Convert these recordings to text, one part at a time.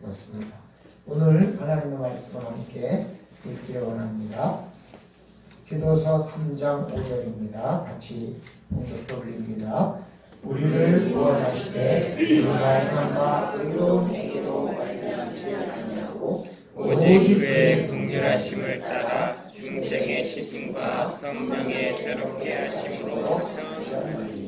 되었습니다. 오늘 하나님의 말씀을 함께 읽기 원합니다. 디도서 3장 5절입니다. 같이 공독 올립니다. 우리를 구원하시되 우리가 행한 바 의로운 행위로 말미암지 아니하고 오직 그의 긍휼하심을 따라 중생의 시승과 성령의 새롭게 하심으로 태어나리.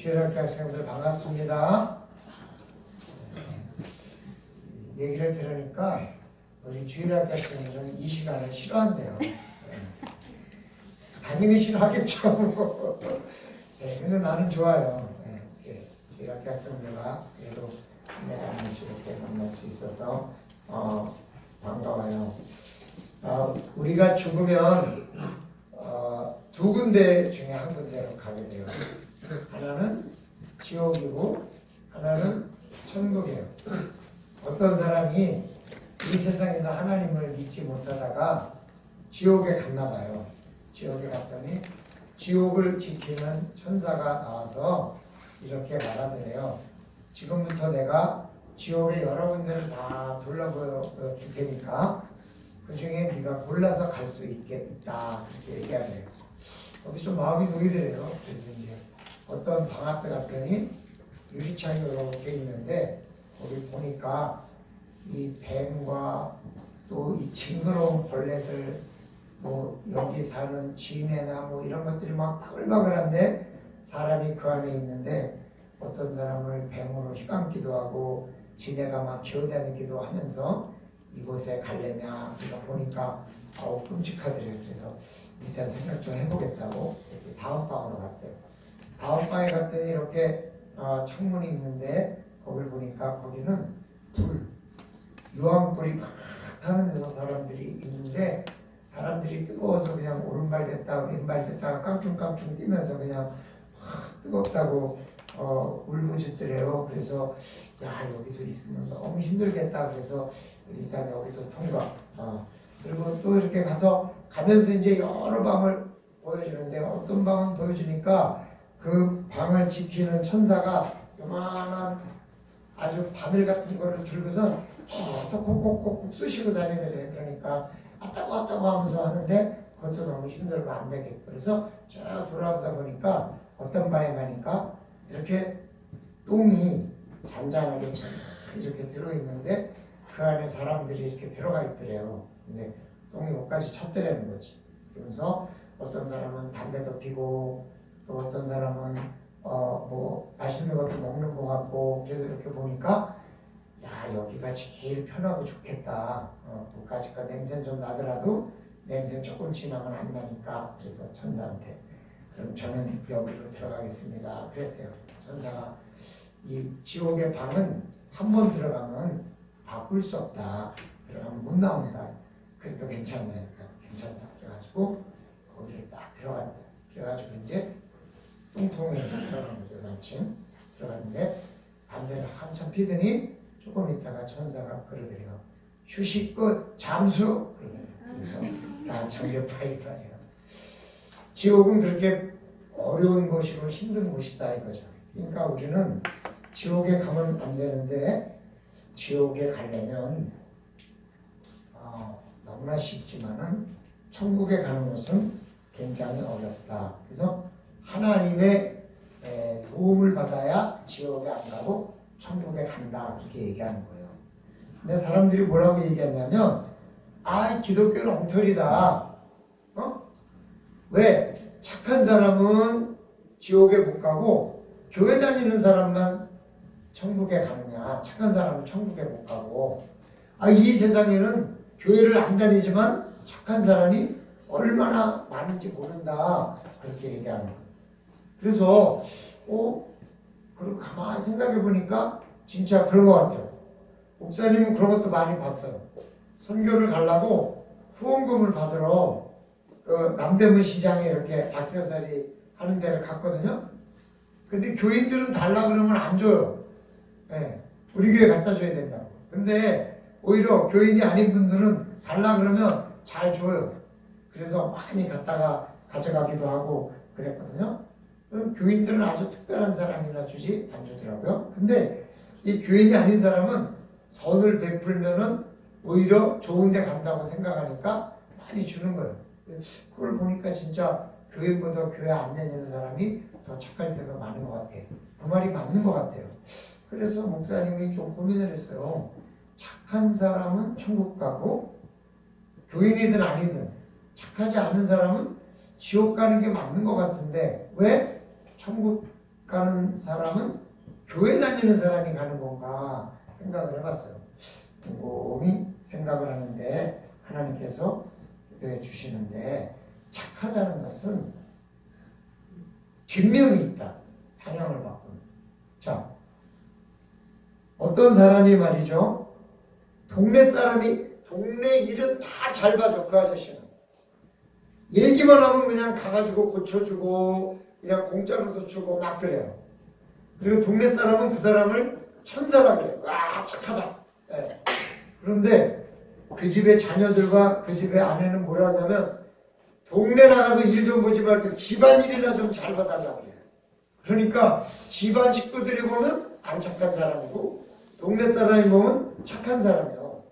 주일학교 학생들 반갑습니다. 얘기를 들으니까 우리 주일학교 학생들은 이 시간을 싫어한대요. 당연히 싫어하겠죠. 네, 근데 나는 좋아요. 네, 저희 학교 학생들과 그래도 내가 이렇게 만날 수 있어서 반가워요. 우리가 죽으면 두 군데 중에 한 군데로 가게 돼요. 하나는 지옥이고 하나는 천국이에요. 어떤 사람이 이 세상에서 하나님을 믿지 못하다가 지옥에 갔나 봐요. 지옥에 갔더니 지옥을 지키는 천사가 나와서 이렇게 말하더래요. 지금부터 내가 지옥의 여러 군데를 다 둘러볼 테니까 그 중에 네가 골라서 갈 수 있다 이렇게 얘기하네요. 거기 좀 마음이 놓이더래요. 그래서 이제 어떤 방 앞에 갔더니 유리창이 이렇게 있는데 거기 보니까 이 뱀과 또 이 징그러운 벌레들 뭐 여기 사는 지네나 뭐 이런 것들이 막 바글바글한데 사람이 그 안에 있는데 어떤 사람을 뱀으로 휘감기도 하고 지네가 막 기어다니기도 하면서 이곳에 갈래냐 제가 보니까 끔찍하더래요. 그래서 일단 생각 좀 해보겠다고 이렇게 다음 방으로 갔대요. 다음 방에 갔더니 이렇게 창문이 있는데 거길 보니까 거기는 유황불이 막 타는 데서 사람들이 있는데 사람들이 뜨거워서 그냥 오른발 됐다가 왼발 됐다가 깡충깡충 뛰면서 그냥 뜨겁다고 울부짖더래요. 그래서 야 여기도 있으면 너무 힘들겠다. 그래서 일단 여기도 통과. 그리고 또 이렇게 가면서 이제 여러 방을 보여주는데 어떤 방은 보여주니까 그 방을 지키는 천사가 요만한 아주 바늘 같은 거를 들고서 계속 콕콕콕 쑤시고 다니더래요. 그러니까 왔다고 하면서 하는데 그것도 너무 힘들고 안 되겠고 그래서 쭉 돌아오다 보니까 어떤 방에 가니까 이렇게 똥이 잔잔하게 쫙 이렇게 들어있는데 그 안에 사람들이 이렇게 들어가 있더래요. 근데 똥이 옷까지 찼더라는 거지. 그러면서 어떤 사람은 담배도 피고 또 어떤 사람은 뭐 맛있는 것도 먹는 것 같고 그래서 이렇게 보니까 야 여기가 제일 편하고 좋겠다. 그까짓거 냄새는 좀 나더라도 냄새 조금 지나면 안 나니까 그래서 천사한테 그럼 저는 여기로 들어가겠습니다. 그랬대요. 천사가 이 지옥의 방은 한 번 들어가면 바꿀 수 없다. 들어가면 못 나온다. 그래도 괜찮네. 괜찮다. 그래가지고 거기를 딱 들어갔대. 그래가지고 이제 뚱통에 들어간 거죠. 마침 들어갔는데 담배를 한참 피더니 조금 있다가 천사가 그러더래요. 휴식 끝 잠수 그러더래요. 그래서 잠겼다 이거예요. 지옥은 그렇게 어려운 곳이고 힘든 곳이다 이거죠. 그러니까 우리는 지옥에 가면 안 되는데 지옥에 가려면 너무나 쉽지만은 천국에 가는 것은 굉장히 어렵다. 그래서 하나님의 도움을 받아야 지옥에 안 가고 천국에 간다 그렇게 얘기하는 거예요. 근데 사람들이 뭐라고 얘기하냐면 기독교는 엉터리다. 왜? 착한 사람은 지옥에 못 가고 교회 다니는 사람만 천국에 가느냐. 착한 사람은 천국에 못 가고 이 세상에는 교회를 안 다니지만 착한 사람이 얼마나 많은지 모른다 그렇게 얘기하는 거예요. 그래서 그리고 가만히 생각해 보니까 진짜 그런 것 같아요. 목사님은 그런 것도 많이 봤어요. 선교를 가려고 후원금을 받으러 남대문 시장에 이렇게 액세서리 하는 데를 갔거든요. 근데 교인들은 달라 그러면 안 줘요. 네, 우리 교회 갖다 줘야 된다고. 근데 오히려 교인이 아닌 분들은 달라 그러면 잘 줘요. 그래서 많이 갖다가 가져가기도 하고 그랬거든요. 그럼 교인들은 아주 특별한 사람이나 주지 안 주더라고요. 근데 이 교인이 아닌 사람은 선을 베풀면은 오히려 좋은 데 간다고 생각하니까 많이 주는 거예요. 그걸 보니까 진짜 교인보다 교회 안 다니는 사람이 더 착할 때도 많은 것 같아요. 그 말이 맞는 것 같아요. 그래서 목사님이 좀 고민을 했어요. 착한 사람은 천국 가고 교인이든 아니든 착하지 않은 사람은 지옥 가는 게 맞는 것 같은데 왜 천국 가는 사람은 교회 다니는 사람이 가는 건가 생각을 해봤어요. 곰곰이 생각을 하는데 하나님께서 기도해 주시는데 착하다는 것은 뒷면이 있다. 방향을 바꾸는. 자, 어떤 사람이 말이죠. 동네 사람이 동네 일은 다 잘 봐줘. 그 아저씨는. 얘기만 하면 그냥 가가지고 고쳐주고 그냥 공짜로도 주고 막 그래요. 그리고 동네 사람은 그 사람을 천사라 그래요. 와 착하다. 네. 그런데 그 집의 자녀들과 그 집의 아내는 뭐라 하냐면 동네 나가서 일 좀 보지 말고 집안일이나 좀 잘 봐달라고 그래요. 그러니까 집안 식구들이 보면 안 착한 사람이고 동네 사람이 보면 착한 사람이에요.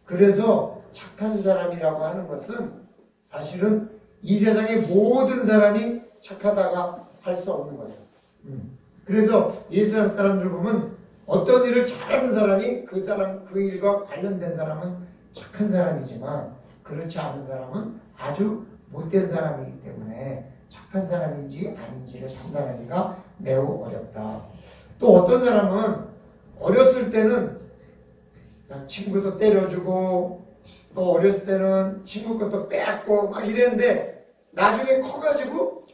그래서 착한 사람이라고 하는 것은 사실은 이 세상의 모든 사람이 착하다가 할 수 없는 거죠. 그래서 예수님 사람들 보면 어떤 일을 잘하는 사람이 그 사람 그 일과 관련된 사람은 착한 사람이지만 그렇지 않은 사람은 아주 못된 사람이기 때문에 착한 사람인지 아닌지를 판단하기가 매우 어렵다. 또 어떤 사람은 어렸을 때는 친구도 때려주고 또 어렸을 때는 친구 것도 빼앗고 막 이랬는데 나중에 커가지고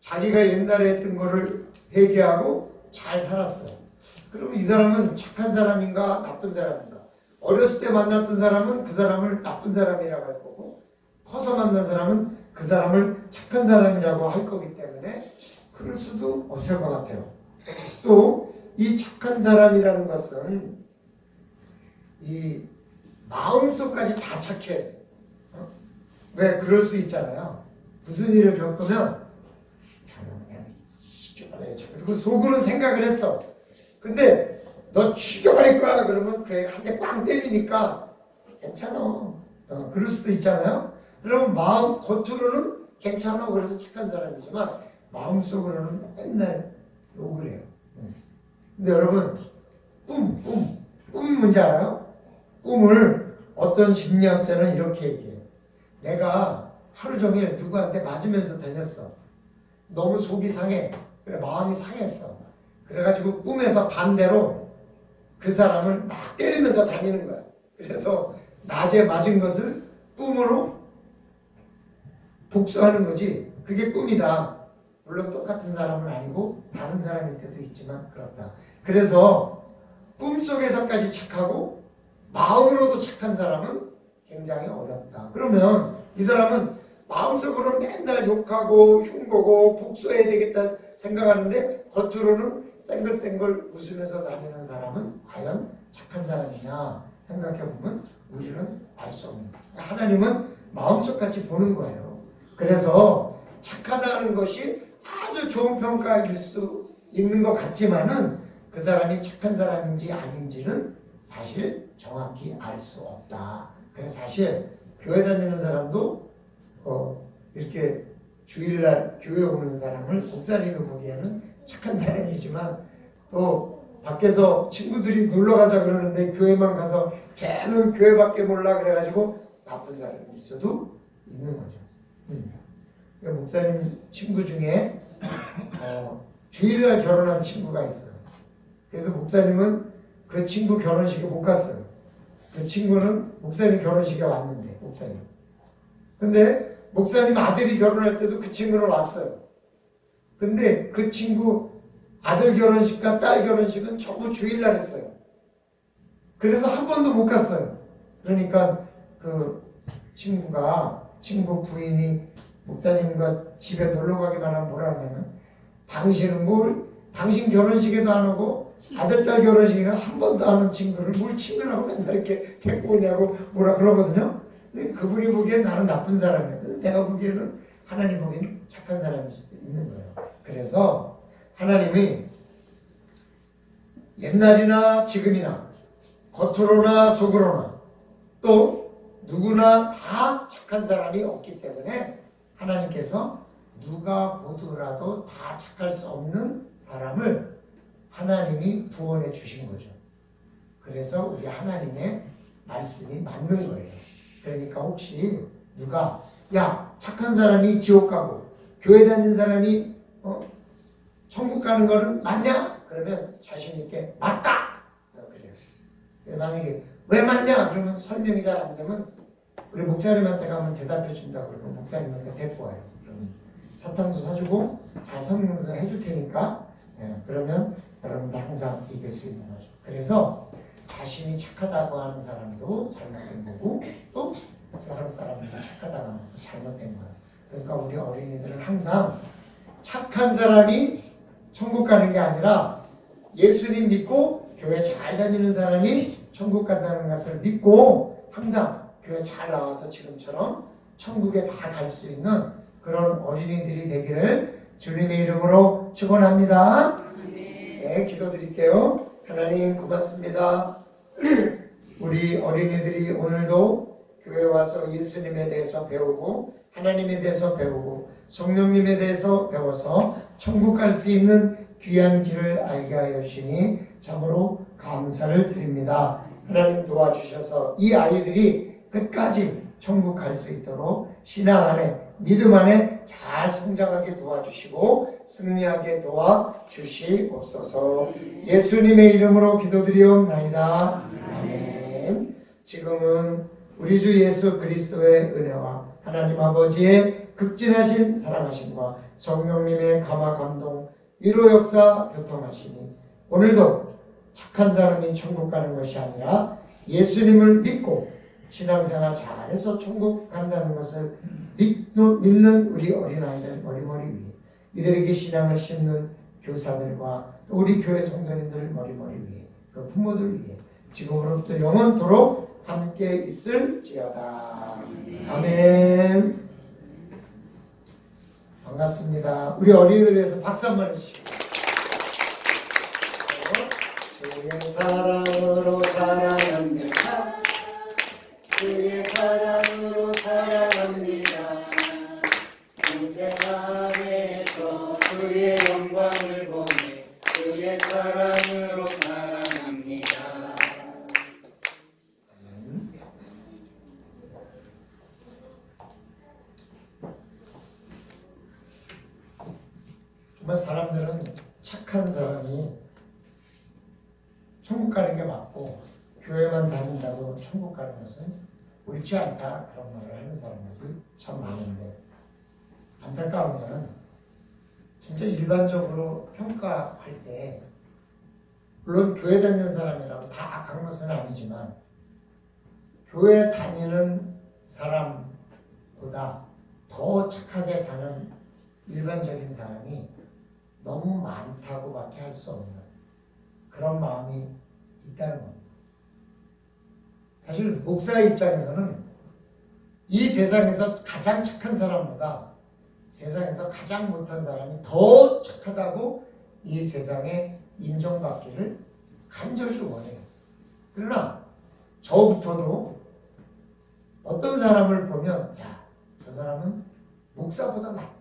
자기가 옛날에 했던 거를 회개하고 잘 살았어요. 그러면 이 사람은 착한 사람인가 나쁜 사람인가? 어렸을 때 만났던 사람은 그 사람을 나쁜 사람이라고 할 거고 커서 만난 사람은 그 사람을 착한 사람이라고 할 거기 때문에 그럴 수도 없을 것 같아요. 또 이 착한 사람이라는 것은 이 마음속까지 다 착해. 왜 그럴 수 있잖아요. 무슨 일을 겪으면 저는 그냥 죽여버려야죠. 그리고 속으로는 생각을 했어. 근데 너 죽여버릴 거야 그러면 그애 한 대 꽝 때리니까 괜찮아. 그럴 수도 있잖아요. 그러면 마음 겉으로는 괜찮아 그래서 착한 사람이지만 마음속으로는 맨날 욕을 해요. 근데 여러분 꿈 뭔지 알아요? 꿈을 어떤 심리학자는 이렇게 얘기해요. 내가 하루 종일 누구한테 맞으면서 다녔어. 너무 속이 상해. 그래 마음이 상했어. 그래가지고 꿈에서 반대로 그 사람을 막 때리면서 다니는 거야. 그래서 낮에 맞은 것을 꿈으로 복수하는 거지. 그게 꿈이다. 물론 똑같은 사람은 아니고 다른 사람일 때도 있지만 그렇다. 그래서 꿈속에서까지 착하고 마음으로도 착한 사람은 굉장히 어렵다. 그러면 이 사람은 마음속으로는 맨날 욕하고 흉보고 복수해야 되겠다 생각하는데 겉으로는 쌩글쌩글 웃으면서 다니는 사람은 과연 착한 사람이냐 생각해보면 우리는 알 수 없는 거예요. 하나님은 마음속같이 보는 거예요. 그래서 착하다는 것이 아주 좋은 평가일 수 있는 것 같지만은 그 사람이 착한 사람인지 아닌지는 사실 정확히 알 수 없다. 그래서 사실 교회 다니는 사람도 이렇게 주일날 교회 오는 사람을 목사님이 보기에는 착한 사람이지만 또 밖에서 친구들이 놀러 가자 그러는데 교회만 가서 쟤는 교회밖에 몰라 그래가지고 나쁜 사람이 있을 수도 있는 거죠. 목사님 친구 중에 주일날 결혼한 친구가 있어요. 그래서 목사님은 그 친구 결혼식에 못 갔어요. 그 친구는 목사님 결혼식에 왔는데 목사님. 근데 목사님 아들이 결혼할 때도 그 친구는 왔어요. 근데 그 친구 아들 결혼식과 딸 결혼식은 전부 주일날 했어요. 그래서 한 번도 못 갔어요. 그러니까 그 친구 부인이 목사님과 집에 놀러 가기만 하면 뭐라 하냐면 당신 결혼식에도 안 오고 아들, 딸 결혼식에는 한 번도 안 온 친구를 뭘 친구라고 맨날 이렇게 데리고 오냐고 뭐라 그러거든요. 근데 그분이 보기엔 나는 나쁜 사람이야. 내가 보기에는 하나님 보기엔 착한 사람일 수도 있는 거예요. 그래서 하나님이 옛날이나 지금이나 겉으로나 속으로나 또 누구나 다 착한 사람이 없기 때문에 하나님께서 누가 보더라도 다 착할 수 없는 사람을 하나님이 구원해 주신 거죠. 그래서 우리 하나님의 말씀이 맞는 거예요. 그러니까 혹시 누가 야 착한 사람이 지옥 가고 교회 다니는 사람이 천국 가는 거는 맞냐? 그러면 자신 있게 맞다! 그래요. 만약에 왜 맞냐? 그러면 설명이 잘 안 되면 우리 목사님한테 가면 대답해 준다고 그러고 목사님한테 데리고 와요. 그러면 사탕도 사주고 잘 설명도 해줄 테니까 그러면 여러분들 항상 이길 수 있는 거죠. 그래서 자신이 착하다고 하는 사람도 잘못된 거고 또 세상 사람들이 착하다고 하는 것도 잘못된 거예요. 그러니까 우리 어린이들은 항상 착한 사람이 천국 가는 게 아니라 예수님 믿고 교회 잘 다니는 사람이 천국 간다는 것을 믿고 항상 교회 잘 나와서 지금처럼 천국에 다 갈 수 있는 그런 어린이들이 되기를 주님의 이름으로 축원합니다. 네, 기도드릴게요. 하나님 고맙습니다. 우리 어린이들이 오늘도 교회에 와서 예수님에 대해서 배우고 하나님에 대해서 배우고 성령님에 대해서 배워서 천국 갈 수 있는 귀한 길을 알게 하여 주시니 참으로 감사를 드립니다. 하나님 도와주셔서 이 아이들이 끝까지 천국 갈 수 있도록 신앙 안에 믿음 안에 잘 성장하게 도와주시고 승리하게 도와주시옵소서. 예수님의 이름으로 기도드리옵나이다. 아멘. 지금은 우리 주 예수 그리스도의 은혜와 하나님 아버지의 극진하신 사랑하심과 성령님의 감화 감동 위로 역사 교통하시니 오늘도 착한 사람이 천국 가는 것이 아니라 예수님을 믿고 신앙생활 잘해서 천국 간다는 것을 믿는 우리 어린아이들 머리머리 위에 이들에게 신앙을 심는 교사들과 또 우리 교회 성도님들 머리머리 위에 그 부모들 위에 지금으로부터 영원토록 함께 있을지어다. 아멘. 반갑습니다. 우리 어린이들 위해서 박수 한번 해주시고 주의 사랑으로 사랑합니다. 주의 사랑으로 사랑합니다. 주제 안에서 주의 영광을 보내 주의 사랑으로 사랑합니다. 정말 사람들은 착한 사람이 천국 가는 게 맞고 교회만 다닌다고 천국 가는 것은 옳지 않다 그런 말을 하는 사람들이 참 많은데 안타까운 거는 진짜 일반적으로 평가할 때 물론 교회 다니는 사람이라고 다 악한 것은 아니지만 교회 다니는 사람보다 더 착하게 사는 일반적인 사람이 너무 많다고밖에 할 수 없는 그런 마음이 있다는 겁니다. 사실 목사의 입장에서는 이 세상에서 가장 착한 사람보다 세상에서 가장 못한 사람이 더 착하다고 이 세상에 인정받기를 간절히 원해요. 그러나 저부터도 어떤 사람을 보면 야, 저 사람은 목사보다 낫다.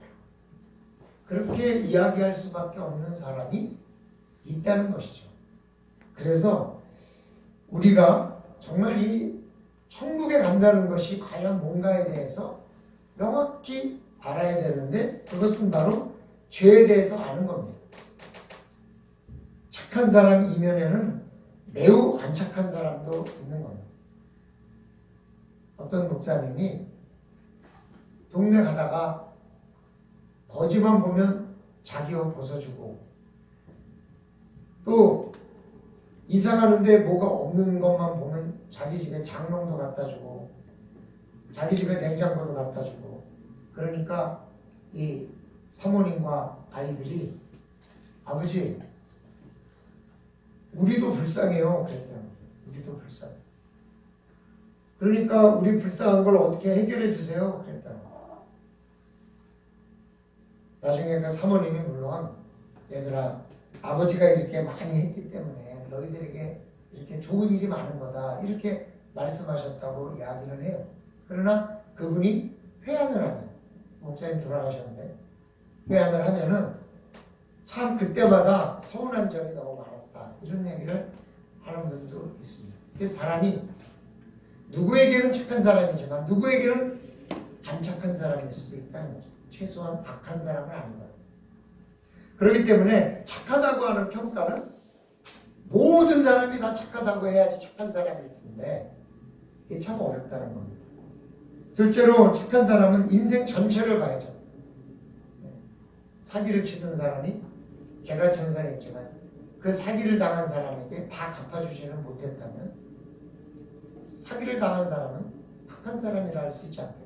그렇게 이야기할 수밖에 없는 사람이 있다는 것이죠. 그래서 우리가 정말 이 천국에 간다는 것이 과연 뭔가에 대해서 명확히 알아야 되는데 그것은 바로 죄에 대해서 아는 겁니다. 착한 사람 이면에는 매우 안 착한 사람도 있는 겁니다. 어떤 목사님이 동네 가다가 거지만 보면 자기 옷 벗어주고 또 이사 가는데 뭐가 없는 것만 보면 자기 집에 장롱도 갖다 주고 자기 집에 냉장고도 갖다 주고 그러니까 이 사모님과 아이들이 아버지 우리도 불쌍해요 그랬대요. 우리도 불쌍해. 그러니까 우리 불쌍한 걸 어떻게 해결해 주세요 그랬다고. 나중에 그 사모님이 물론 얘들아 아버지가 이렇게 많이 했기 때문에 너희들에게 이렇게 좋은 일이 많은 거다 이렇게 말씀하셨다고 이야기를 해요. 그러나 그분이 회한을 하면 목사님 돌아가셨는데 회한을 하면은 참 그때마다 서운한 점이 너무 많았다 이런 얘기를 하는 분도 있습니다. 그 사람이 누구에게는 착한 사람이지만 누구에게는 안 착한 사람일 수도 있다는 거죠. 최소한 악한 사람은 아니다. 그렇기 때문에 착하다고 하는 평가는 모든 사람이 다 착하다고 해야지 착한 사람일 텐데 이게 참 어렵다는 겁니다. 둘째로 착한 사람은 인생 전체를 봐야죠. 사기를 치던 사람이 개가천선했지만 그 사기를 당한 사람에게 다 갚아주지는 못했다면 사기를 당한 사람은 악한 사람이라 할 수 있지 않겠어요?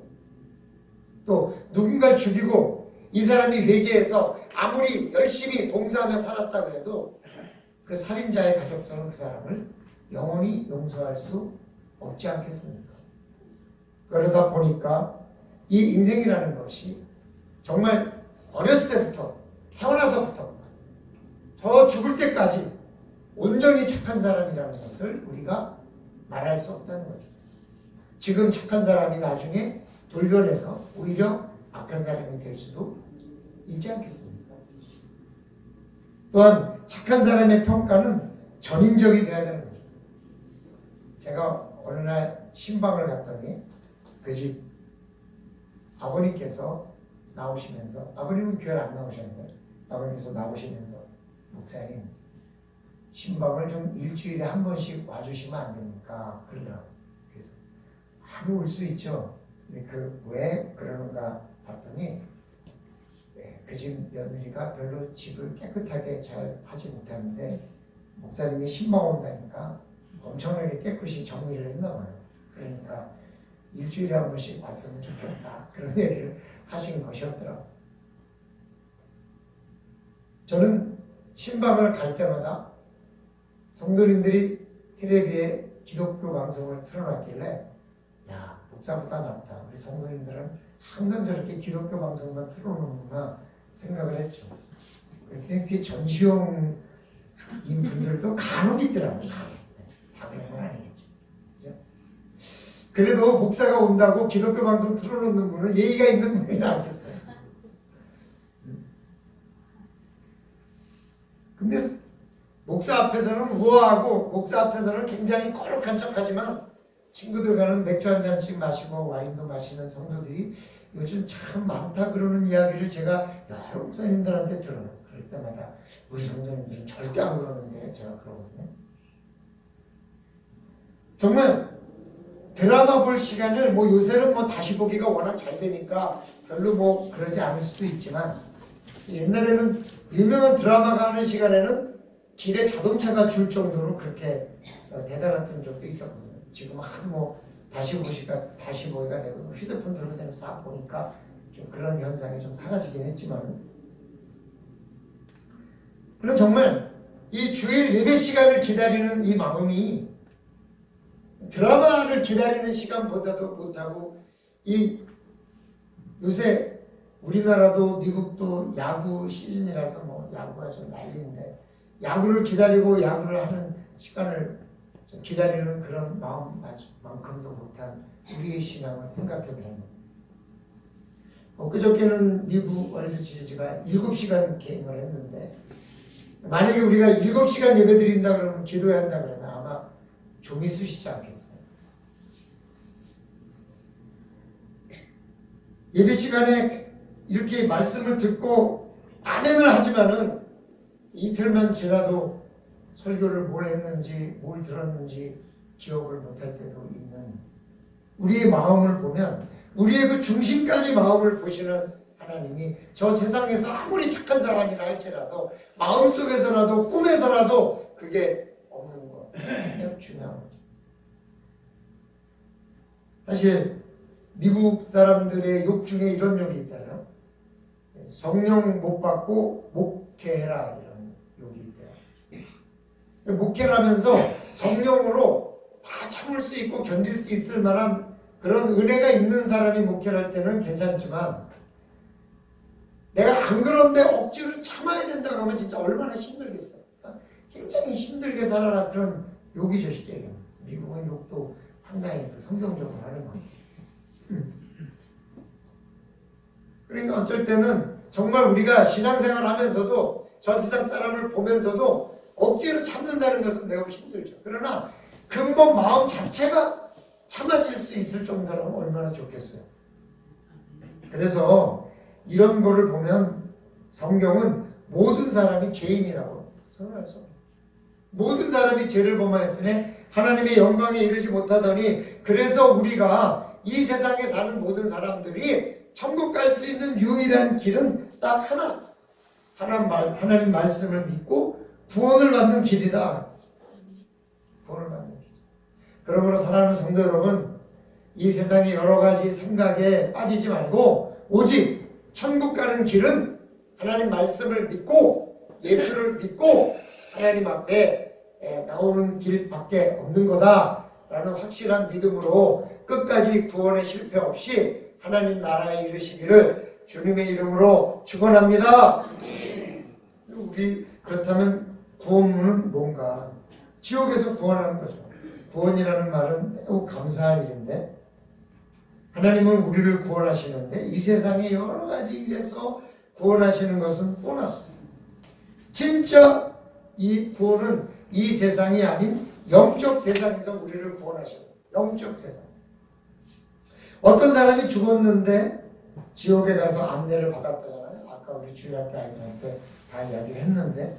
또 누군가를 죽이고 이 사람이 회개해서 아무리 열심히 봉사하며 살았다 그래도 그 살인자의 가족들은 그 사람을 영원히 용서할 수 없지 않겠습니까? 그러다 보니까 이 인생이라는 것이 정말 어렸을 때부터 태어나서부터 저 죽을 때까지 온전히 착한 사람이라는 것을 우리가 말할 수 없다는 거죠. 지금 착한 사람이 나중에 돌변해서 오히려 악한 사람이 될 수도 있지 않겠습니까? 또한 착한 사람의 평가는 전인적이 돼야 되는 거죠. 제가 어느 날 신방을 갔더니 그 집 아버님께서 나오시면서, 아버님은 교회를 안 나오셨는데 아버님께서 나오시면서 목사님 신방을 좀 일주일에 한 번씩 와주시면 안 됩니까? 그러더라고요. 그래서 올 수 있죠. 근데 왜 그러는가 봤더니 그 집 며느리가 별로 집을 깨끗하게 잘 하지 못하는데 목사님이 신방 온다니까 엄청나게 깨끗이 정리를 했나 봐요. 그러니까 일주일에 한 번씩 왔으면 좋겠다. 그런 얘기를 하신 것이었더라고요. 저는 신방을 갈 때마다 성도님들이 텔레비에 기독교 방송을 틀어놨길래 야, 목사보다 낫다. 우리 성도님들은 항상 저렇게 기독교 방송만 틀어놓는구나 생각을 했죠. 그렇게 전시용 인 분들도 간혹 있더라고요. 다 그런 건 아니겠죠. 그죠? 그래도 목사가 온다고 기독교 방송 틀어놓는 분은 예의가 있는 분이지 않겠어요. 근데 목사 앞에서는 우아하고 목사 앞에서는 굉장히 거룩한 척하지만 친구들과는 맥주 한 잔씩 마시고 와인도 마시는 성도들이 요즘 참 많다 그러는 이야기를 제가 여러 목사님들한테 들어요. 그럴 때마다 우리 성도님들은 절대 안 그러는데 제가 그러거든요. 정말 드라마 볼 시간을 요새는 다시 보기가 워낙 잘 되니까 별로 그러지 않을 수도 있지만 옛날에는 유명한 드라마가 하는 시간에는 길에 자동차가 줄 정도로 그렇게 대단했던 적도 있었거든요. 지금 다시 보기가 되고 휴대폰 들고 다니면서 다 보니까 좀 그런 현상이 좀 사라지긴 했지만, 그럼 정말 이 주일 예배 시간을 기다리는 이 마음이 드라마를 기다리는 시간보다도 못하고, 이 요새 우리나라도 미국도 야구 시즌이라서 야구가 좀 난리인데 야구를 기다리고 야구를 하는 시간을 기다리는 그런 마음만큼도 못한 우리의 신앙을 생각해보면, 그저께는 미국 월드 시리즈가 7시간 게임을 했는데 만약에 우리가 7시간 예배 드린다 그러면 기도해야 한다 그러면 아마 좀이 쑤시지 않겠어요. 예배 시간에 이렇게 말씀을 듣고 아멘을 하지만은 이틀만 지나도 설교를 뭘 했는지 뭘 들었는지 기억을 못할 때도 있는 우리의 마음을 보면, 우리의 그 중심까지 마음을 보시는 하나님이 저 세상에서 아무리 착한 사람이라 할지라도 마음속에서라도 꿈에서라도 그게 없는 거 굉장히 중요한 거죠. 사실 미국 사람들의 욕 중에 이런 욕이 있잖아요. 성령 못 받고 목회해라, 이런 욕이 있대요. 목회를 하면서 성령으로 다 참을 수 있고 견딜 수 있을 만한 그런 은혜가 있는 사람이 목회를 할 때는 괜찮지만, 내가 안 그런데 억지로 참아야 된다고 하면 진짜 얼마나 힘들겠어요. 굉장히 힘들게 살아라, 그런 욕이 저식이에요. 미국은 욕도 상당히 성경적으로 하는 거예요. 그러니까 어쩔 때는 정말 우리가 신앙생활을 하면서도 저 세상 사람을 보면서도 억지로 참는다는 것은 매우 힘들죠. 그러나 근본 마음 자체가 참아질 수 있을 정도라면 얼마나 좋겠어요. 그래서 이런 거를 보면 성경은 모든 사람이 죄인이라고 선언할 수 없어요. 모든 사람이 죄를 범하였으니 하나님의 영광에 이르지 못하더니, 그래서 우리가 이 세상에 사는 모든 사람들이 천국 갈 수 있는 유일한 길은 딱 하나. 하나님 말씀을 믿고 구원을 받는 길이다. 구원을 받는 길. 그러므로 사랑하는 성도 여러분, 이 세상의 여러 가지 생각에 빠지지 말고 오직 천국 가는 길은 하나님 말씀을 믿고 예수를 믿고 하나님 앞에 나오는 길밖에 없는 거다라는 확실한 믿음으로 끝까지 구원에 실패 없이 하나님 나라에 이르시기를 주님의 이름으로 축원합니다. 우리 그렇다면 구원문은 뭔가? 지옥에서 구원하는 거죠. 구원이라는 말은 매우 감사한 일인데 하나님은 우리를 구원하시는데 이 세상의 여러 가지 일에서 구원하시는 것은 보너스. 진짜 이 구원은 이 세상이 아닌 영적 세상에서 우리를 구원하시는 영적 세상. 어떤 사람이 죽었는데 지옥에 가서 안내를 받았다잖아요. 아까 우리 주일학교 아이들한테 다 이야기를 했는데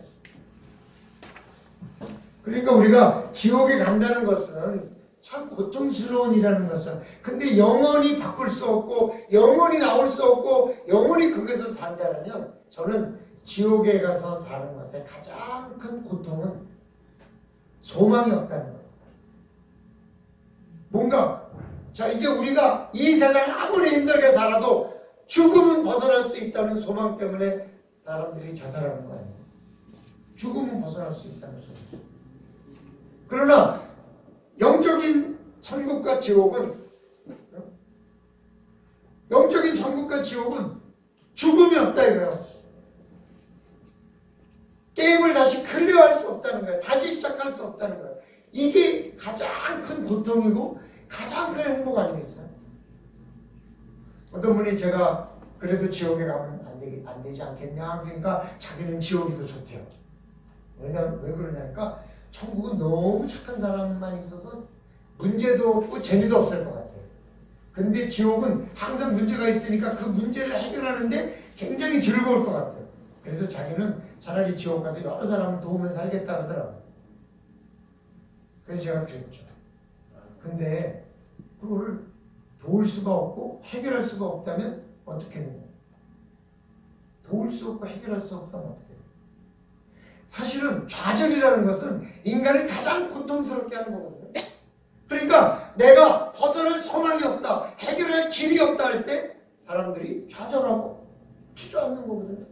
그러니까 우리가 지옥에 간다는 것은 참 고통스러운 일이라는 것은 근데 영원히 바꿀 수 없고 영원히 나올 수 없고 영원히 거기서 산다면 저는 지옥에 가서 사는 것의 가장 큰 고통은 소망이 없다는 거예요. 뭔가 자 이제 우리가 이 세상을 아무리 힘들게 살아도 죽음은 벗어날 수 있다는 소망 때문에 사람들이 자살하는 거 아니에요. 죽음은 벗어날 수 있다는 소망. 그러나 영적인 천국과 지옥은 영적인 천국과 지옥은 죽음이 없다 이거예요. 게임을 다시 클리어할 수 없다는 거예요. 다시 시작할 수 없다는 거예요. 이게 가장 큰 고통이고 가장 큰 행복 아니겠어요? 어떤 분이 제가 그래도 지옥에 가면 안 되지 않겠냐 그러니까 자기는 지옥이 더 좋대요. 왜 그러냐니까 천국은 너무 착한 사람만 있어서 문제도 없고 재미도 없을 것 같아요. 근데 지옥은 항상 문제가 있으니까 그 문제를 해결하는데 굉장히 즐거울 것 같아요. 그래서 자기는 차라리 지옥 가서 여러 사람을 도우면서 살겠다 그러더라고요. 그래서 제가 그랬죠. 근데 그걸 도울 수가 없고 해결할 수가 없다면 어떻게 했느냐. 도울 수 없고 해결할 수 없다면 어떻게 해요? 사실은 좌절이라는 것은 인간을 가장 고통스럽게 하는 거거든요. 그러니까 내가 벗어날 소망이 없다, 해결할 길이 없다 할 때 사람들이 좌절하고 주저앉는 거거든요.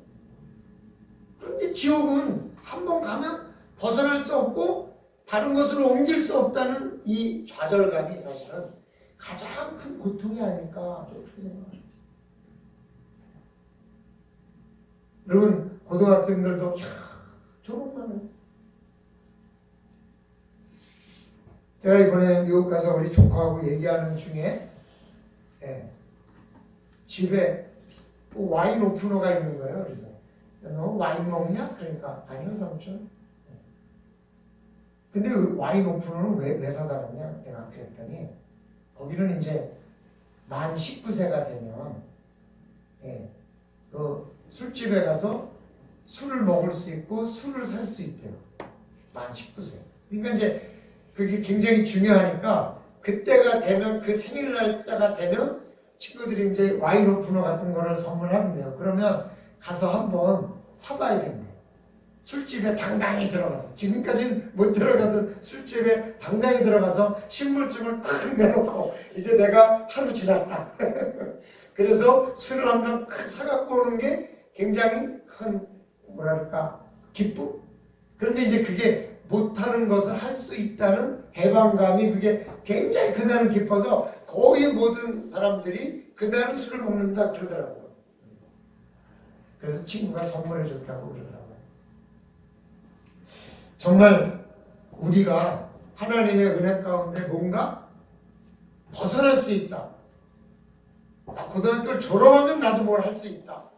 그런데 지옥은 한번 가면 벗어날 수 없고 다른 것으로 옮길 수 없다는 이 좌절감이 사실은 가장 큰 고통이 아닐까 그렇게 생각합니다. 여러분 고등학생들도 졸업만 해. 제가 이번에 미국 가서 우리 조카하고 얘기하는 중에 집에 와인 오프너가 있는 거예요. 그래서 너 와인 먹냐? 그러니까 아니요 삼촌. 근데 그 와인 오프너는 왜 사다 놨냐? 내가 그랬더니 거기는 이제 만 19세가 되면 그 술집에 가서 술을 먹을 수 있고 술을 살 수 있대요. 만 19세. 그러니까 이제 그게 굉장히 중요하니까 그때가 되면 그 생일날짜가 되면 친구들이 이제 와인 오프너 같은 거를 선물한대요. 그러면 가서 한번 사봐야겠네. 술집에 당당히 들어가서 지금까지는 못 들어가던 술집에 당당히 들어가서 신분증을 탁 내놓고 이제 내가 하루 지났다. 그래서 술을 한 병 탁 사갖고 오는 게 굉장히 큰 뭐랄까 기쁨? 그런데 이제 그게 못하는 것을 할 수 있다는 해방감이 그게 굉장히 그날은 기뻐서 거의 모든 사람들이 그날은 술을 먹는다 그러더라고요. 그래서 친구가 선물해 줬다고 그러더라고요. 정말 우리가 하나님의 은혜 가운데 뭔가 벗어날 수 있다. 나 고등학교를 졸업하면 나도 뭘 할 수 있다.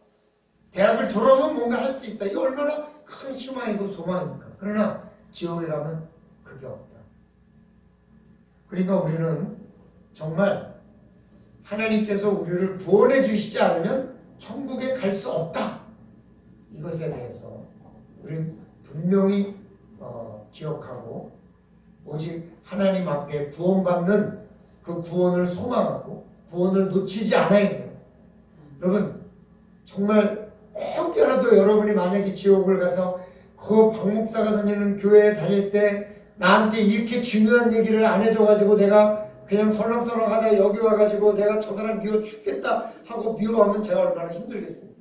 대학을 졸업하면 뭔가 할 수 있다. 이게 얼마나 큰 희망이고 소망입니까? 그러나 지옥에 가면 그게 없다. 그러니까 우리는 정말 하나님께서 우리를 구원해 주시지 않으면 천국에 갈 수 없다. 이것에 대해서 우리는 분명히 기억하고 오직 하나님 앞에 구원받는 그 구원을 소망하고 구원을 놓치지 않아야 돼요. 여러분 정말 혹여라도 여러분이 만약에 지옥을 가서 그 박 목사가 다니는 교회에 다닐 때 나한테 이렇게 중요한 얘기를 안 해줘가지고 내가 그냥 설렁설렁 하다 여기 와가지고 내가 저 사람 미워 죽겠다 하고 미워하면 제가 얼마나 힘들겠습니까?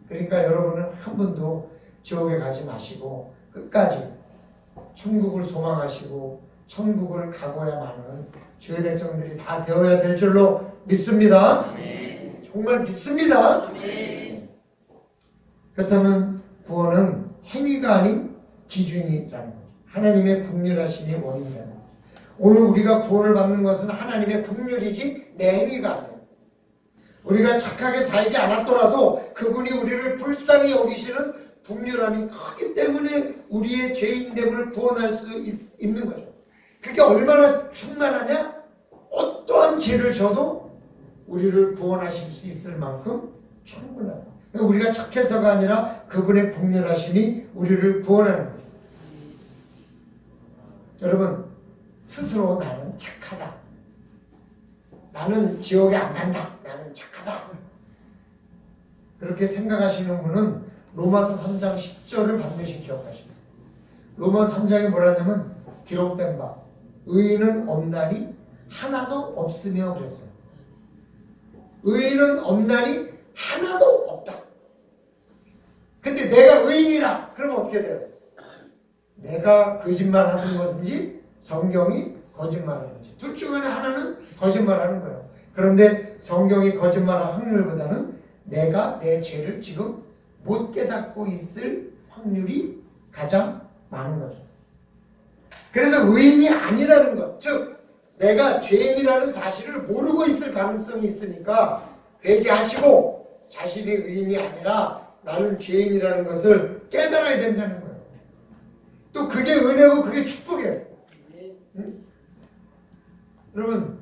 그러니까 여러분은 한 번도 지옥에 가지 마시고 끝까지 천국을 소망하시고 천국을 가고야만은 주의 백성들이 다 되어야 될 줄로 믿습니다. 정말 믿습니다. 그렇다면 구원은 행위가 아닌 기준이라는 거죠. 하나님의 긍휼하심이 원인이라는 거죠. 오늘 우리가 구원을 받는 것은 하나님의 긍휼이지 내 행위가 아니에요. 우리가 착하게 살지 않았더라도 그분이 우리를 불쌍히 여기시는 긍휼함이 크기 때문에 우리의 죄인됨을 구원할 수 있는 거죠. 그게 얼마나 충만하냐? 어떠한 죄를 져도 우리를 구원하실 수 있을 만큼 충분하다. 그러니까 우리가 착해서가 아니라 그분의 긍휼하심이 우리를 구원하는 거죠. 여러분 스스로 나는 착하다. 나는 지옥에 안 간다. 나는 착하다. 그렇게 생각하시는 분은 로마서 3장 10절을 반드시 기억하십니다. 로마서 3장에 뭐라냐면 기록된 바 의인은 없나니 하나도 없으며 그랬어요. 의인은 없나니 하나도 없다. 근데 내가 의인이다. 그러면 어떻게 돼요? 내가 거짓말하는 거든지 성경이 거짓말하는 거지. 둘 중에 하나는 거짓말하는 거예요. 그런데 성경이 거짓말할 확률보다는 내가 내 죄를 지금 못 깨닫고 있을 확률이 가장 많은 거죠. 그래서 의인이 아니라는 것, 즉 내가 죄인이라는 사실을 모르고 있을 가능성이 있으니까 회개하시고 자신이 의인이 아니라 나는 죄인이라는 것을 깨달아야 된다는 거예요. 또 그게 은혜고 그게 축복이에요. 응? 여러분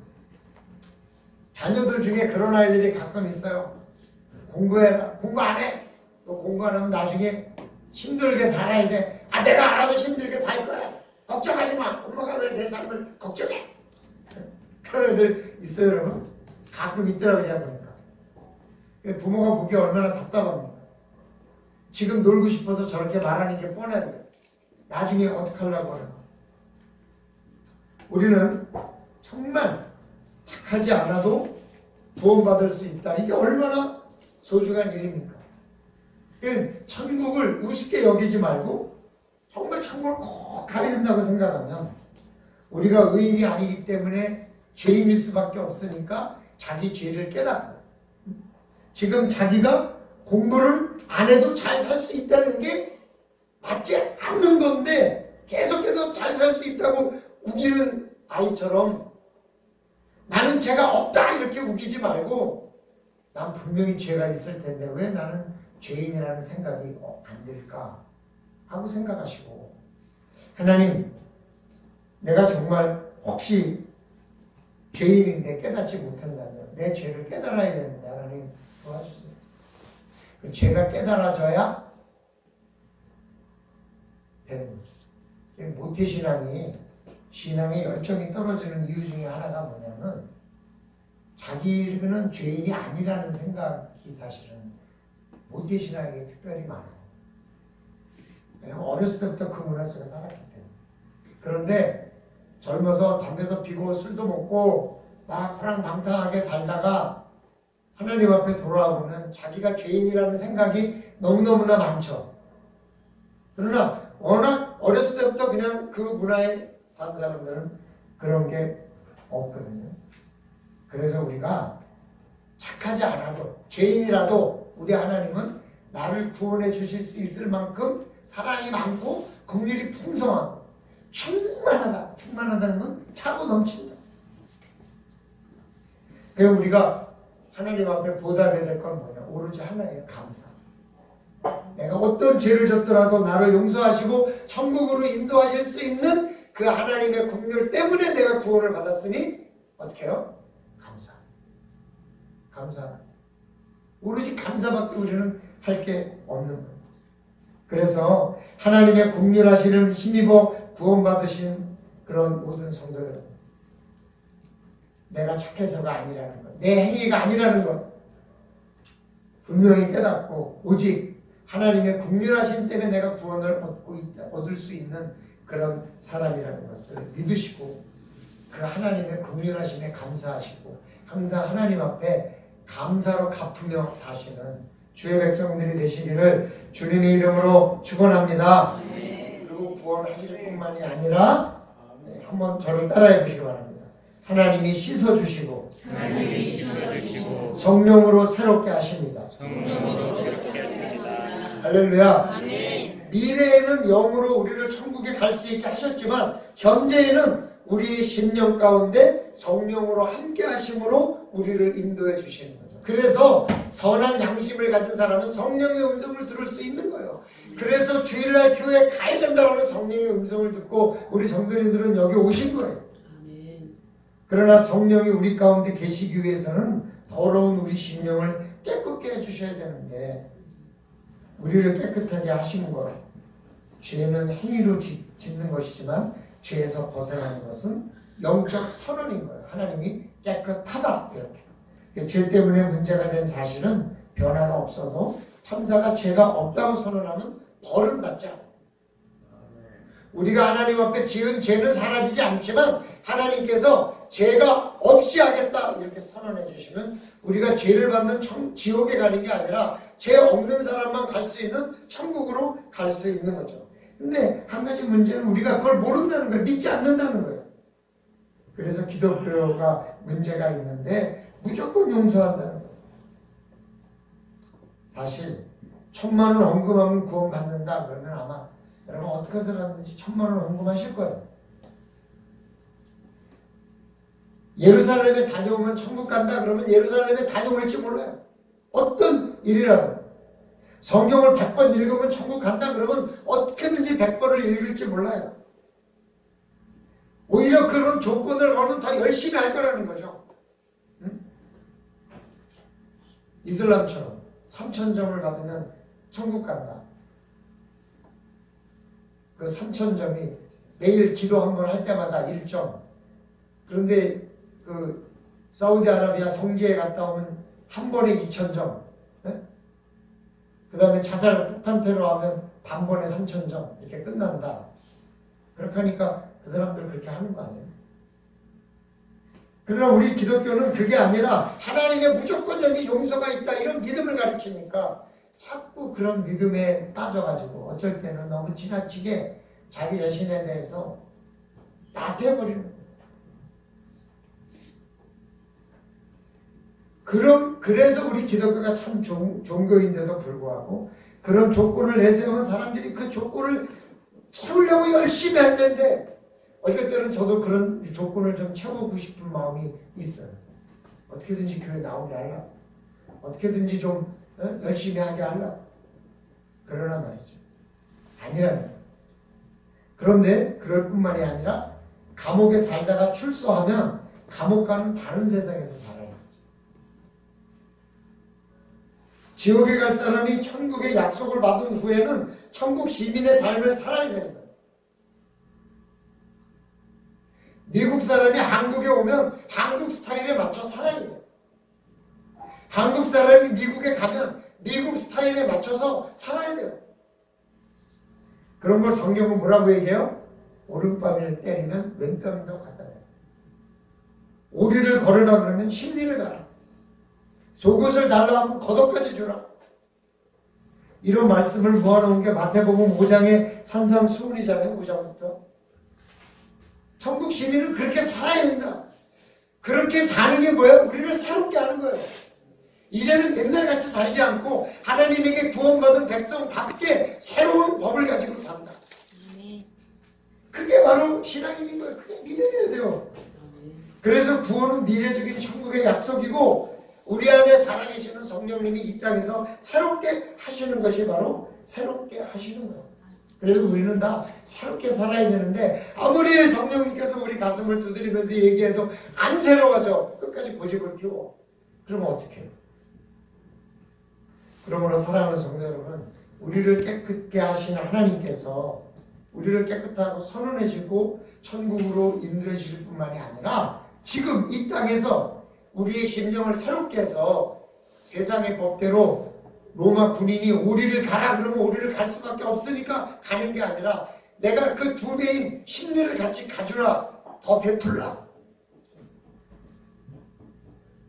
자녀들 중에 그런 아이들이 가끔 있어요. 공부해라. 공부 안 해. 너 공부 안 하면 나중에 힘들게 살아야 돼. 아 내가 알아서 힘들게 살 거야. 걱정하지 마. 엄마가 왜 내 삶을 걱정해. 그런 애들 있어요 여러분. 가끔 있더라고요. 제가 보니까. 부모가 보기에 얼마나 답답합니까. 지금 놀고 싶어서 저렇게 말하는 게 뻔한데 나중에 어떡하려고 하는 거야. 우리는 정말 착하지 않아도 구원받을 수 있다. 이게 얼마나 소중한 일입니까? 천국을 우습게 여기지 말고 정말 천국을 꼭 가야 된다고 생각하면 우리가 의인이 아니기 때문에 죄인일 수밖에 없으니까 자기 죄를 깨닫고 지금 자기가 공부를 안 해도 잘 살 수 있다는 게 맞지 않는 건데 계속해서 잘 살 수 있다고 우기는 아이처럼 나는 죄가 없다 이렇게 우기지 말고 난 분명히 죄가 있을 텐데 왜 나는 죄인이라는 생각이 안 들까 하고 생각하시고 하나님 내가 정말 혹시 죄인인데 깨닫지 못한다면 내 죄를 깨달아야 되는데 하나님 도와주세요. 그 죄가 깨달아져야 되는 거죠. 모태신앙이 신앙의 열정이 떨어지는 이유 중에 하나가 뭐냐면 자기는 죄인이 아니라는 생각이 사실은 모태신앙에게 특별히 많아요. 왜냐면 어렸을 때부터 그 문화 속에 살았기 때문에. 그런데 젊어서 담배도 피고 술도 먹고 막 호랑방탕하게 살다가 하나님 앞에 돌아오면 자기가 죄인이라는 생각이 너무너무나 많죠. 그러나 워낙 어렸을 때부터 그냥 그 문화에 산 사람들은 그런 게 없거든요. 그래서 우리가 착하지 않아도 죄인이라도 우리 하나님은 나를 구원해 주실 수 있을 만큼 사랑이 많고 긍휼이 풍성하고 충만하다. 충만하다는 건 차고 넘친다. 그래서 우리가 하나님 앞에 보답해야 될 건 뭐냐? 오로지 하나예요. 감사. 내가 어떤 죄를 졌더라도 나를 용서하시고 천국으로 인도하실 수 있는 그 하나님의 긍휼 때문에 내가 구원을 받았으니 어떻게 해요? 감사. 감사. 오로지 감사밖에 우리는 할 게 없는 거예요. 그래서 하나님의 긍휼하시는 힘입어 구원받으신 그런 모든 성도 여러분, 내가 착해서가 아니라는 것, 내 행위가 아니라는 것 분명히 깨닫고 오직 하나님의 긍휼하심 때문에 내가 구원을 얻을 수 있는 그런 사람이라는 것을 믿으시고 그 하나님의 긍휼하심에 감사하시고 항상 하나님 앞에 감사로 갚으며 사시는 주의 백성들이 되시기를 주님의 이름으로 축원합니다. 그리고 구원하실 뿐만이 아니라 한번 저를 따라해 보시기 바랍니다. 하나님이 씻어주시고 성령으로 새롭게 하십니다. 할렐루야. 미래에는 영으로 우리를 천국에 갈 수 있게 하셨지만 현재에는 우리의 심령 가운데 성령으로 함께 하심으로 우리를 인도해 주시는 거죠. 그래서 선한 양심을 가진 사람은 성령의 음성을 들을 수 있는 거예요. 그래서 주일날 교회에 가야 된다고 하는 성령의 음성을 듣고 우리 성도님들은 여기 오신 거예요. 그러나 성령이 우리 가운데 계시기 위해서는 더러운 우리 심령을 깨끗게 해주셔야 되는데 우리를 깨끗하게 하시는 것, 죄는 행위로 짓는 것이지만 죄에서 벗어나는 것은 영적 선언인 거예요. 하나님이 깨끗하다 이렇게. 죄 때문에 문제가 된 사실은 변화가 없어도 판사가 죄가 없다고 선언하면 벌은 받지 않아요. 우리가 하나님 앞에 지은 죄는 사라지지 않지만 하나님께서 죄가 없이 하겠다 이렇게 선언해 주시면 우리가 죄를 받는 지옥에 가는 게 아니라 죄 없는 사람만 갈 수 있는 천국으로 갈 수 있는 거죠. 근데 한 가지 문제는 우리가 그걸 모른다는 거예요. 믿지 않는다는 거예요. 그래서 기독교가 문제가 있는데 무조건 용서한다는 거예요. 사실 1,000만 원 헌금하면 구원받는다 그러면 아마 여러분 어떻게 해서라든지 1,000만 원 헌금하실 거예요. 예루살렘에 다녀오면 천국 간다 그러면 예루살렘에 다녀올지 몰라요. 어떤 일이라도 성경을 100번 읽으면 천국 간다 그러면 어떻게든지 100번을 읽을지 몰라요. 오히려 그런 조건을 걸면 더 열심히 할 거라는 거죠. 응? 이슬람처럼 3,000점을 받으면 천국 간다. 그 3,000점이 매일 기도 한 번 할 때마다 1점. 그런데 그 사우디아라비아 성지에 갔다 오면 한 번에 2,000점. 네? 그 다음에 자살 폭탄 테러하면 단번에 3,000점. 이렇게 끝난다. 그렇게 하니까 그 사람들 그렇게 하는 거 아니에요? 그러나 우리 기독교는 그게 아니라 하나님의 무조건적인 용서가 있다 이런 믿음을 가르치니까 자꾸 그런 믿음에 빠져가지고 어쩔 때는 너무 지나치게 자기 자신에 대해서 나태해버리는 거예요. 그래서 우리 기독교가 참 종교인데도 불구하고 그런 조건을 내세운 사람들이 그 조건을 채우려고 열심히 할 텐데 어쩔 때는 저도 그런 조건을 좀 채우고 싶은 마음이 있어요. 어떻게든지 교회 나오게 하려고 어떻게든지 좀 열심히 하게 하려고 그러나 말이죠. 아니라는 거예요. 그런데 그럴 뿐만이 아니라 감옥에 살다가 출소하면 감옥과는 다른 세상에서 살아요. 지옥에 갈 사람이 천국의 약속을 받은 후에는 천국 시민의 삶을 살아야 되는 거예요. 미국 사람이 한국에 오면 한국 스타일에 맞춰 살아야 돼요. 한국 사람이 미국에 가면 미국 스타일에 맞춰서 살아야 돼요. 그런 걸 성경은 뭐라고 얘기해요? 오른뺨을 때리면 왼뺨도 갖다 대요. 오리를 걸으라 그러면 십리를 가라. 속옷을 달라 하면 겉옷까지 주라. 이런 말씀을 모아놓은 게 마태복음 5장의 산상수훈이잖아요. 5장부터. 천국 시민은 그렇게 살아야 된다. 그렇게 사는 게 뭐예요? 우리를 새롭게 하는 거예요. 이제는 옛날같이 살지 않고 하나님에게 구원받은 백성답게 새로운 법을 가지고 산다. 그게 바로 신앙인인 거예요. 그게 믿어야 돼요. 그래서 구원은 미래적인 천국의 약속이고 우리 안에 살아계시는 성령님이 이 땅에서 새롭게 하시는 것이 바로 새롭게 하시는 거예요. 그래서 우리는 다 새롭게 살아야 되는데 아무리 성령님께서 우리 가슴을 두드리면서 얘기해도 안 새로워져. 끝까지 고집을 피워. 그러면 어떻게 해요? 그러므로 사랑하는 성도 여러분, 우리를 깨끗게 하신 하나님께서 우리를 깨끗하고 선언해주고 천국으로 인도해 주실 뿐만이 아니라 지금 이 땅에서 우리의 심령을 새롭게 해서 세상의 법대로 로마 군인이 오리를 가라 그러면 오리를 갈 수밖에 없으니까 가는 게 아니라 내가 그 두 배인 심리를 같이 가주라, 더 베풀라.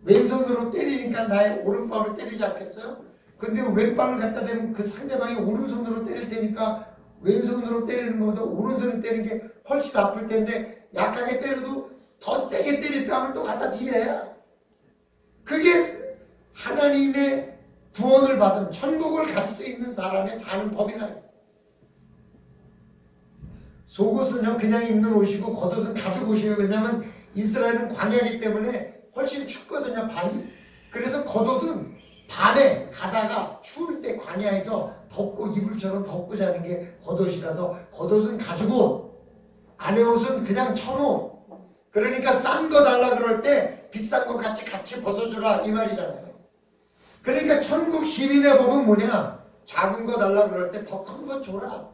왼손으로 때리니까 나의 오른밤을 때리지 않겠어요? 근데 왼밤을 갖다 대면 그 상대방이 오른손으로 때릴 테니까 왼손으로 때리는 것보다 오른손을 때리는 게 훨씬 아플 텐데 약하게 때려도 더 세게 때릴 뺨을 또 갖다 비벼야. 그게 하나님의 구원을 받은 천국을 갈 수 있는 사람의 사는 법이라. 속옷은 그냥 입는 옷이고 겉옷은 가죽 옷이에요. 왜냐하면 이스라엘은 광야이기 때문에 훨씬 춥거든요, 밤이. 그래서 겉옷은 밤에 가다가 추울 때 광야에서 덮고 이불처럼 덮고 자는 게 겉옷이라서 겉옷은 가죽 옷, 안에 옷은 그냥 천옷. 그러니까 싼 거 달라 그럴 때 비싼 거 같이 벗어주라 이 말이잖아요. 그러니까 천국 시민의 법은 뭐냐? 작은 거 달라 그럴 때 더 큰 거 줘라.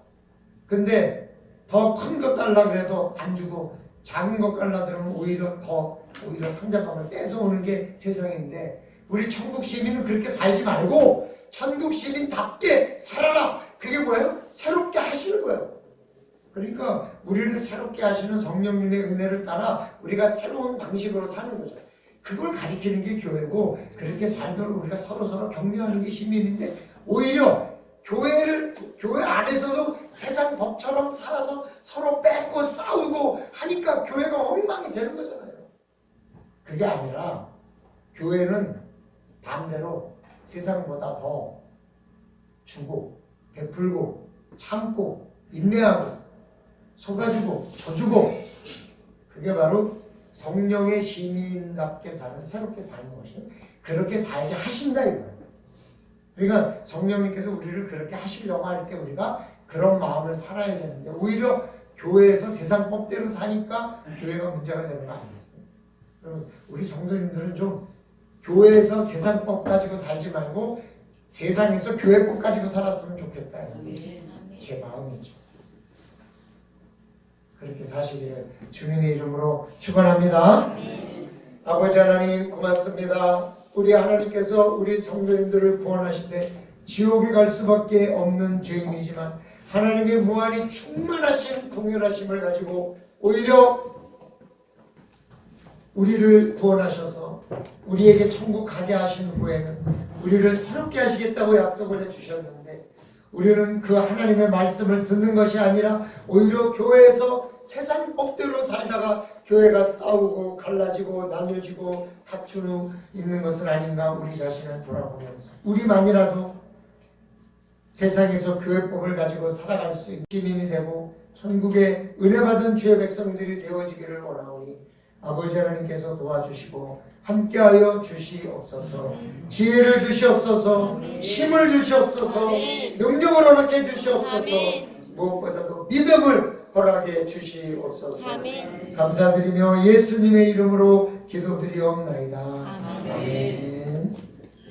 근데 더 큰 거 달라 그래도 안 주고 작은 거 달라 그러면 오히려 상대방을 뺏어오는 게 세상인데, 우리 천국 시민은 그렇게 살지 말고 천국 시민답게 살아라. 그게 뭐예요? 새롭게 하시는 거예요. 그러니까 우리를 새롭게 하시는 성령님의 은혜를 따라 우리가 새로운 방식으로 사는 거죠. 그걸 가리키는 게 교회고, 그렇게 살도록 우리가 서로 격려하는 게 시민인데, 오히려 교회 안에서도 세상 법처럼 살아서 서로 뺏고 싸우고 하니까 교회가 엉망이 되는 거잖아요. 그게 아니라 교회는 반대로 세상보다 더 주고 베풀고 참고 인내하고 속아주고 져주고, 그게 바로 성령의 시민답게 사는, 새롭게 사는 것이에요. 그렇게 살게 하신다 이거예요. 그러니까 성령님께서 우리를 그렇게 하시려고 할 때 우리가 그런 마음을 살아야 되는데, 오히려 교회에서 세상 법대로 사니까 교회가 문제가 되는 거 아니겠어요? 그러면 우리 성도님들은 좀 교회에서 세상 법 가지고 살지 말고 세상에서 교회 법 가지고 살았으면 좋겠다. 제 마음이죠. 그렇게 사시기를 주님의 이름으로 축원합니다. 아버지 하나님 고맙습니다. 우리 하나님께서 우리 성도님들을 구원하시되 지옥에 갈 수밖에 없는 죄인이지만 하나님의 무한히 충만하신 긍휼하심을 가지고 오히려 우리를 구원하셔서 우리에게 천국 가게 하신 후에는 우리를 새롭게 하시겠다고 약속을 해주셨는데, 우리는 그 하나님의 말씀을 듣는 것이 아니라 오히려 교회에서 세상 법대로 살다가 교회가 싸우고 갈라지고 나눠지고 다투고 있는 것은 아닌가, 우리 자신을 돌아보면서 우리만이라도 세상에서 교회법을 가지고 살아갈 수 있는 시민이 되고 천국의 은혜받은 주의 백성들이 되어지기를 원하오니 아버지 하나님께서 도와주시고 함께하여 주시옵소서. 지혜를 주시옵소서. 힘을 주시옵소서. 능력을 허락해 주시옵소서. 무엇보다도 믿음을 허락해 주시옵소서. 감사드리며 예수님의 이름으로 기도드리옵나이다. 아멘.